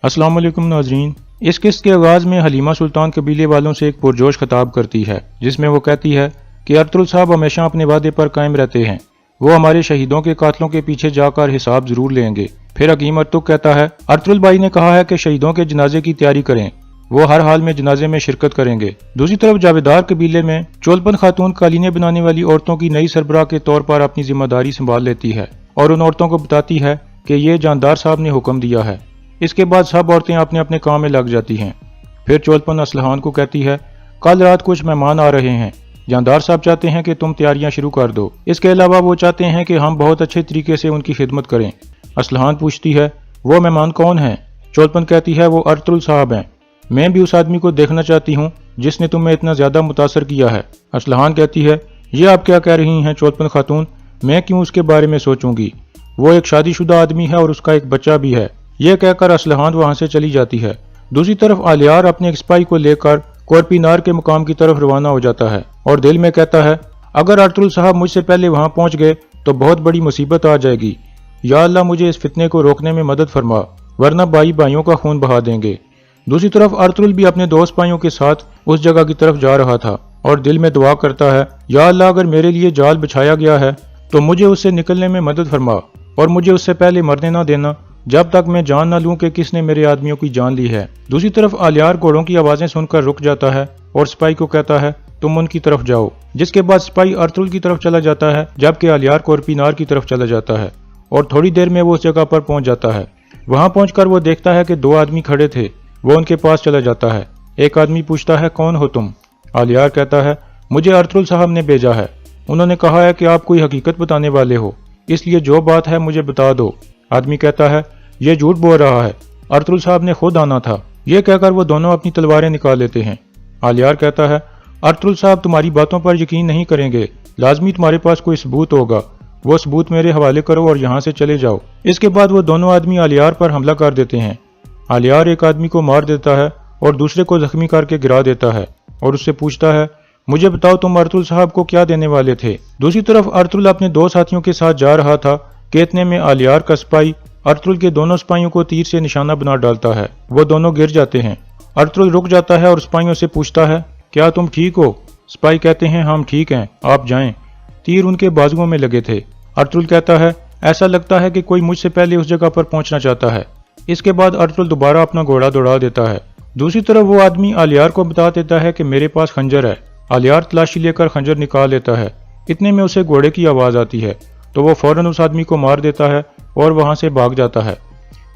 अस्सलाम वालेकुम नाजरीन। इस किस्त के आगाज़ में हलीमा सुल्तान कबीले वालों से एक पुरजोश खिताब करती है, जिसमें वो कहती है कि अर्तुल साहब हमेशा अपने वादे पर कायम रहते हैं। वो हमारे शहीदों के कातलों के पीछे जाकर हिसाब जरूर लेंगे। फिर हकीम अर्तुग कहता है, अर्तुल भाई ने कहा है कि शहीदों के जनाजे की तैयारी करें, वो हर हाल में जनाजे में शिरकत करेंगे। दूसरी तरफ जावेदार कबीले में चोलपन खातून कालीनें बनाने वाली औरतों की नई सरबराह के तौर पर अपनी जिम्मेदारी संभाल लेती है और उन औरतों को बताती है कि ये जानदार साहब ने हुक्म दिया है। इसके बाद सब औरतें अपने अपने काम में लग जाती हैं। फिर चोलपन असलहान को कहती है, कल रात कुछ मेहमान आ रहे हैं, जानदार साहब चाहते हैं कि तुम तैयारियां शुरू कर दो। इसके अलावा वो चाहते हैं कि हम बहुत अच्छे तरीके से उनकी खिदमत करें। असलहान पूछती है, वो मेहमान कौन हैं? चोलपन कहती है, वो अर्तुल साहब हैं। मैं भी उस आदमी को देखना चाहती हूँ जिसने तुम्हें इतना ज्यादा मुतासर किया है। असलहान कहती है, ये आप क्या कह रही हैं चोलपन खातून, मैं क्यों उसके बारे में सोचूंगी? वो एक शादीशुदा आदमी है और उसका एक बच्चा भी है। यह कहकर असलहान वहां से चली जाती है। दूसरी तरफ आलियार अपने एक स्पाई को लेकर कोरपीनार के मुकाम की तरफ रवाना हो जाता है और दिल में कहता है, अगर अर्तुल साहब मुझसे पहले वहां पहुंच गए तो बहुत बड़ी मुसीबत आ जाएगी। या अल्लाह मुझे इस फितने को रोकने में मदद फरमा, वरना भाई भाइयों का खून बहा देंगे। दूसरी तरफ अर्तुल भी अपने दोस्त भाइयों के साथ उस जगह की तरफ जा रहा था और दिल में दुआ करता है, या अल्लाह अगर मेरे लिए जाल बिछाया गया है तो मुझे उससे निकलने में मदद फरमा और मुझे उससे पहले मरने ना देना जब तक मैं जान ना लूं कि किसने मेरे आदमियों की जान ली है। दूसरी तरफ आलियार घोड़ों की आवाजें सुनकर रुक जाता है और स्पाई को कहता है, तुम उनकी तरफ जाओ। जिसके बाद स्पाई अर्तुल की तरफ चला जाता है, जबकि आलियार कोरपीनार की तरफ चला जाता है और थोड़ी देर में वो उस जगह पर पहुंच जाता है। वहां पहुंचकर वो देखता है कि दो आदमी खड़े थे। वो उनके पास चला जाता है। एक आदमी पूछता है, कौन हो तुम? आलियार कहता है, मुझे अर्तुल साहब ने भेजा है। उन्होंने कहा है कि आप कोई हकीकत बताने वाले हो, इसलिए जो बात है मुझे बता दो। आदमी कहता है, ये झूठ बोल रहा है, अर्तुल साहब ने खुद आना था। ये कहकर वो दोनों अपनी तलवारें निकाल लेते हैं। आलियार कहता है, अर्तुल साहब तुम्हारी बातों पर यकीन नहीं करेंगे, लाजमी तुम्हारे पास कोई सबूत होगा। वो सबूत मेरे हवाले करो और यहाँ से चले जाओ। इसके बाद वो दोनों आदमी आलियार पर हमला कर देते हैं। आलियार एक आदमी को मार देता है और दूसरे को जख्मी करके गिरा देता है और उससे पूछता है, मुझे बताओ तुम अर्तुल साहब को क्या देने वाले थे? दूसरी तरफ अर्तुल अपने दो साथियों के साथ जा रहा था कि इतने में आलियार का स्पाई अर्तुल के दोनों स्पाइयों को तीर से निशाना बना डालता है। वो दोनों गिर जाते हैं। अर्तुल रुक जाता है और स्पाइयों से पूछता है, क्या तुम ठीक हो? स्पाई कहते हैं, हम ठीक हैं, आप जाएं। तीर उनके बाजुओं में लगे थे। अर्तुल कहता है, ऐसा लगता है कि कोई मुझसे पहले उस जगह पर पहुंचना चाहता है। इसके बाद अर्तुल दोबारा अपना घोड़ा दौड़ा देता है। दूसरी तरफ वो आदमी आलियार को बता देता है कि मेरे पास खंजर है। आलियार तलाशी लेकर खंजर निकाल लेता है। इतने में उसे घोड़े की आवाज आती है तो वो फौरन उस आदमी को मार देता है और वहां से भाग जाता है।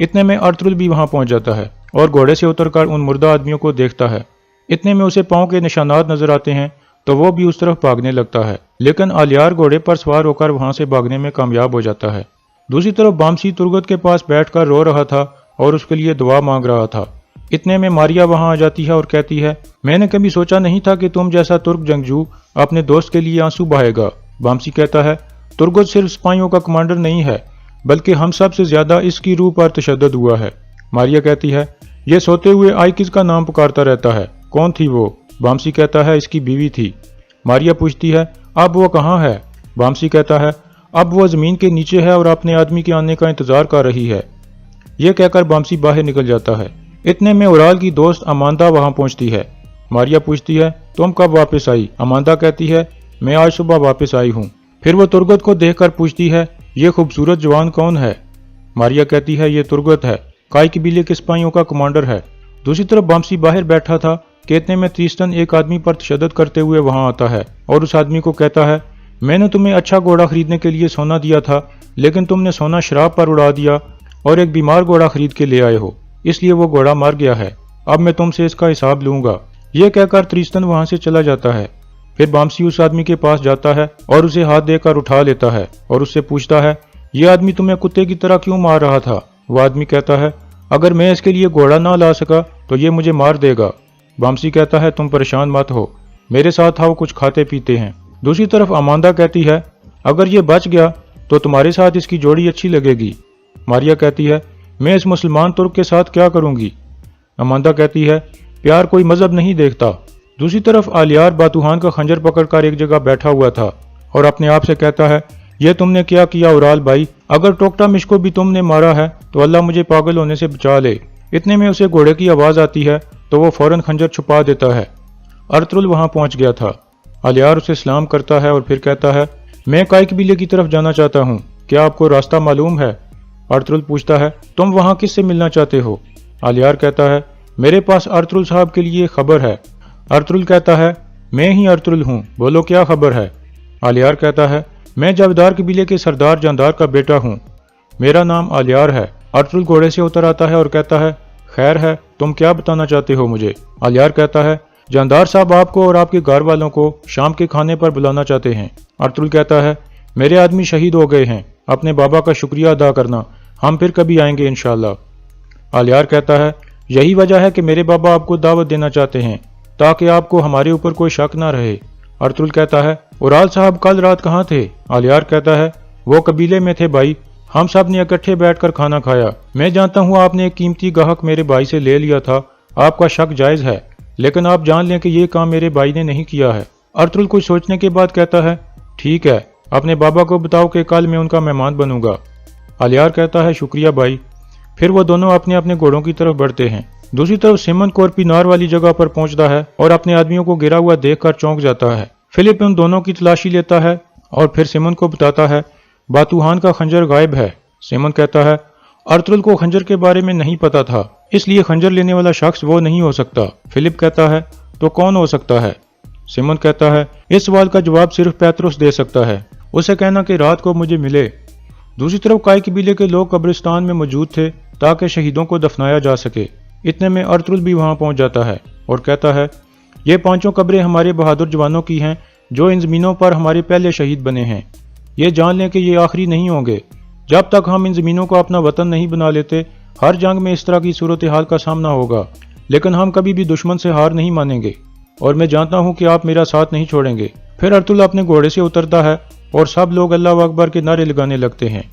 इतने में अर्तुल भी वहां पहुंच जाता है और घोड़े से उतरकर उन मुर्दा आदमियों को देखता है। इतने में उसे पांव के निशानात नजर आते हैं तो वो भी उस तरफ भागने लगता है, लेकिन आलियार घोड़े पर सवार होकर वहां से भागने में कामयाब हो जाता है। दूसरी तरफ बामसी तुर्गत के पास बैठकर रो रहा था और उसके लिए दुआ मांग रहा था। इतने में मारिया वहां आ जाती है और कहती है, मैंने कभी सोचा नहीं था कि तुम जैसा तुर्क जंगजू अपने दोस्त के लिए आंसू बहाएगा। बामसी कहता है, तुर्गत सिर्फ सिपाहियों का कमांडर नहीं है, बल्कि हम सब से ज्यादा इसकी रूह पर तशद्दुद हुआ है। मारिया कहती है, ये सोते हुए आई किसका नाम पुकारता रहता है, कौन थी वो? बामसी कहता है, इसकी बीवी थी। मारिया पूछती है, अब वो कहाँ है? बामसी कहता है, अब वो जमीन के नीचे है और अपने आदमी के आने का इंतजार कर रही है। यह कहकर बामसी बाहर निकल जाता है। इतने में उराल की दोस्त अमांदा वहां पहुंचती है। मारिया पूछती है, तुम कब वापस आई? अमांदा कहती है, मैं आज सुबह वापस आई हूँ। फिर वो तुर्गत को देखकर पूछती है, ये खूबसूरत जवान कौन है? मारिया कहती है, ये तुर्गत है, काई कबीले के सिपाहियों का कमांडर है। दूसरी तरफ बामसी बाहर बैठा था कि इतने में त्रिस्तन एक आदमी पर तशद्दुद करते हुए वहां आता है और उस आदमी को कहता है, मैंने तुम्हें अच्छा घोड़ा खरीदने के लिए सोना दिया था, लेकिन तुमने सोना शराब पर उड़ा दिया और एक बीमार घोड़ा खरीद के ले आए हो, इसलिए वो घोड़ा मर गया है। अब मैं तुमसे इसका हिसाब लूंगा। यह कहकर त्रिस्तन वहां से चला जाता है। फिर बामसी उस आदमी के पास जाता है और उसे हाथ देकर उठा लेता है और उससे पूछता है, यह आदमी तुम्हें कुत्ते की तरह क्यों मार रहा था? वो आदमी कहता है, अगर मैं इसके लिए घोड़ा ना ला सका तो ये मुझे मार देगा। बामसी कहता है, तुम परेशान मत हो, मेरे साथ आओ, कुछ खाते पीते हैं। दूसरी तरफ अमांदा कहती है, अगर ये बच गया तो तुम्हारे साथ इसकी जोड़ी अच्छी लगेगी। मारिया कहती है, मैं इस मुसलमान तुर्क के साथ क्या करूंगी? अमांदा कहती है, प्यार कोई मजहब नहीं देखता। दूसरी तरफ आलियार बातूहान का खंजर पकड़कर एक जगह बैठा हुआ था और अपने आप से कहता है, ये तुमने क्या किया उराल भाई? अगर टोकटा मिश को भी तुमने मारा है तो अल्लाह मुझे पागल होने से बचा ले। इतने में उसे घोड़े की आवाज़ आती है तो वो फौरन खंजर छुपा देता है। अर्तुल वहां पहुंच गया था। अलियार उसे सलाम करता है और फिर कहता है, मैं काय कबीले की तरफ जाना चाहता हूँ, क्या आपको रास्ता मालूम है? अर्तुल पूछता है, तुम वहां किससे मिलना चाहते हो? अलियार कहता है, मेरे पास अर्तुल साहब के लिए खबर है। अर्तुल कहता है, मैं ही अर्तुल हूँ, बोलो क्या खबर है? अलियार कहता है, मैं जावेदार कबीले के सरदार जानदार का बेटा हूँ, मेरा नाम अलियार है। अर्तुल घोड़े से उतर आता है और कहता है, खैर है, तुम क्या बताना चाहते हो मुझे? अलियार कहता है, जानदार साहब आपको और आपके घर वालों को शाम के खाने पर बुलाना चाहते हैं। अर्तुल कहता है, मेरे आदमी शहीद हो गए हैं, अपने बाबा का शुक्रिया अदा करना, हम फिर कभी आएंगे इंशाअल्लाह। अलियार कहता है, यही वजह है कि मेरे बाबा आपको दावत देना चाहते हैं ताकि आपको हमारे ऊपर कोई शक ना रहे। अर्तुल कहता है, उराल साहब कल रात कहाँ थे? अलियार कहता है, वो कबीले में थे भाई, हम सब ने इकट्ठे बैठकर खाना खाया। मैं जानता हूँ आपने एक कीमती गाहक मेरे भाई से ले लिया था, आपका शक जायज है, लेकिन आप जान लें कि ये काम मेरे भाई ने नहीं किया है। अर्तुल कुछ सोचने के बाद कहता है, ठीक है, अपने बाबा को बताओ कि कल मैं उनका मेहमान बनूंगा। अलियार कहता है, शुक्रिया भाई। फिर वो दोनों अपने अपने घोड़ों की तरफ बढ़ते हैं। दूसरी तरफ सिमन कोरपी नार वाली जगह पर पहुंचता है और अपने आदमियों को गिरा हुआ देखकर चौंक जाता है। फिलिप उन दोनों की तलाशी लेता है और फिर सिमन को बताता है, बातूहान का खंजर गायब है। सिमन कहता है, अर्तुल को खंजर के बारे में नहीं पता था, इसलिए खंजर लेने वाला शख्स वो नहीं हो सकता। फिलिप कहता है, तो कौन हो सकता है? सिमन कहता है, इस सवाल का जवाब सिर्फ पैतरुस दे सकता है, उसे कहना कि रात को मुझे मिले। दूसरी तरफ काय कबीले के लोग कब्रिस्तान में मौजूद थे ताकि शहीदों को दफनाया जा सके। इतने में अर्तुल भी वहां पहुंच जाता है और कहता है, ये पांचों कब्रें हमारे बहादुर जवानों की हैं जो इन जमीनों पर हमारे पहले शहीद बने हैं। ये जान लें कि ये आखिरी नहीं होंगे। जब तक हम इन जमीनों को अपना वतन नहीं बना लेते, हर जंग में इस तरह की सूरत हाल का सामना होगा, लेकिन हम कभी भी दुश्मन से हार नहीं मानेंगे और मैं जानता हूं कि आप मेरा साथ नहीं छोड़ेंगे। फिर अर्तुल अपने घोड़े से उतरता है और सब लोग अल्लाह अकबर के नारे लगाने लगते हैं।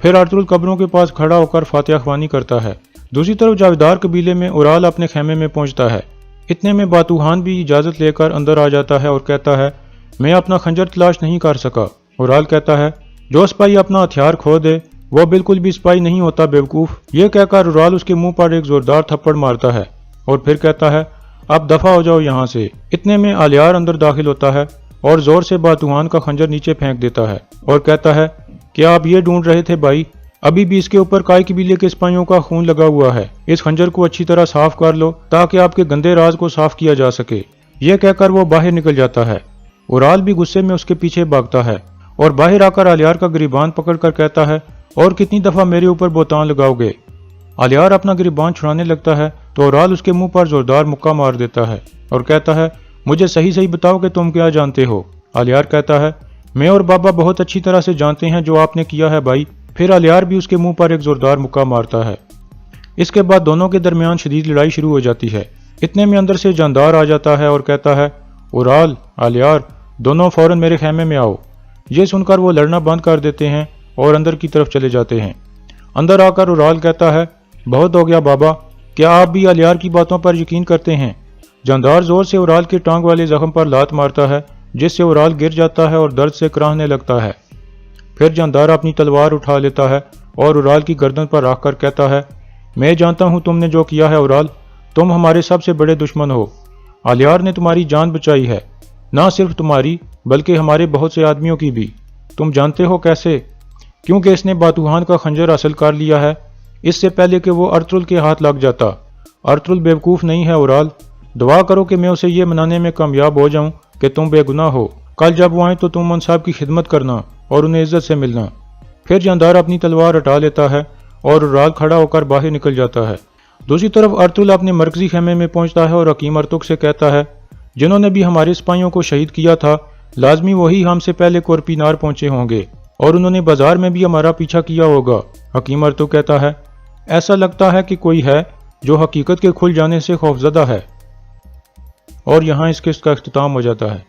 फिर अर्तुल कब्रों के पास खड़ा होकर फातिहा ख्वानी करता है। दूसरी तरफ जावेदार कबीले में उराल अपने खेमे में पहुंचता है। इतने में बातूहान भी इजाजत लेकर अंदर आ जाता है और कहता है, मैं अपना खंजर तलाश नहीं कर सका। उराल कहता है, जो सिपाही अपना हथियार खो दे वो बिल्कुल भी सिपाही नहीं होता बेवकूफ। ये कहकर उराल उसके मुंह पर एक जोरदार थप्पड़ मारता है और फिर कहता है, अब दफा हो जाओ यहाँ से। इतने में अलियार अंदर दाखिल होता है और जोर से बातूहान का खंजर नीचे फेंक देता है और कहता है, क्या आप ये ढूंढ रहे थे भाई? अभी भी इसके ऊपर काय कबीले के सिपाहियों का खून लगा हुआ है, इस खंजर को अच्छी तरह साफ कर लो ताकि आपके गंदे राज को साफ किया जा सके। यह कहकर वो बाहर निकल जाता है। उराल भी गुस्से में उसके पीछे भागता है और बाहर आकर अलियार का गिरबान पकड़कर कहता है, और कितनी दफा मेरे ऊपर बोतान लगाओगे? अलियार अपना गिरबान छुड़ाने लगता है तो उराल उसके मुंह पर जोरदार मुक्का मार देता है और कहता है, मुझे सही सही बताओ कि तुम क्या जानते हो? अलियार कहता है, मैं और बाबा बहुत अच्छी तरह से जानते हैं जो आपने किया है भाई। फिर अलियार भी उसके मुंह पर एक जोरदार मुक्का मारता है। इसके बाद दोनों के दरमियान शदीद लड़ाई शुरू हो जाती है। इतने में अंदर से जानदार आ जाता है और कहता है, उराल, अलियार, दोनों फौरन मेरे खेमे में आओ। ये सुनकर वो लड़ना बंद कर देते हैं और अंदर की तरफ चले जाते हैं। अंदर आकर उराल कहता है, बहुत हो गया बाबा, क्या आप भी अलियार की बातों पर यकीन करते हैं? जानदार जोर से उराल के टांग वाले जख्म पर लात मारता है जिससे उराल गिर जाता है और दर्द से कराहने लगता है। फिर जानदार अपनी तलवार उठा लेता है और उराल की गर्दन पर रखकर कहता है, मैं जानता हूं तुमने जो किया है उराल, तुम हमारे सबसे बड़े दुश्मन हो। अलियार ने तुम्हारी जान बचाई है, ना सिर्फ तुम्हारी बल्कि हमारे बहुत से आदमियों की भी। तुम जानते हो कैसे? क्योंकि इसने बातूहान का खंजर हासिल कर लिया है इससे पहले कि वो अर्तुल के हाथ लग जाता। अर्तुल बेवकूफ़ नहीं है उराल, दुआ करो कि मैं उसे ये मनाने में कामयाब हो जाऊं कि तुम बेगुनाह हो। कल जब वो आए तो तुम उन साहब की खिदमत करना और उन्हें इज्जत से मिलना। फिर जानदार अपनी तलवार हटा लेता है और उराल खड़ा होकर बाहर निकल जाता है। दूसरी तरफ अर्तुल अपने मरकजी खेमे में पहुंचता है और हकीम अर्तुक से कहता है, जिन्होंने भी हमारे सिपाहियों को शहीद किया था लाजमी वही हमसे पहले कोरपीनार पहुंचे होंगे और उन्होंने बाजार में भी हमारा पीछा किया होगा। हकीम अर्तुक कहता है, ऐसा लगता है कि कोई है जो हकीकत के खुल जाने से खौफजदा है। और यहाँ इस किस्त का इख्तिताम हो जाता है।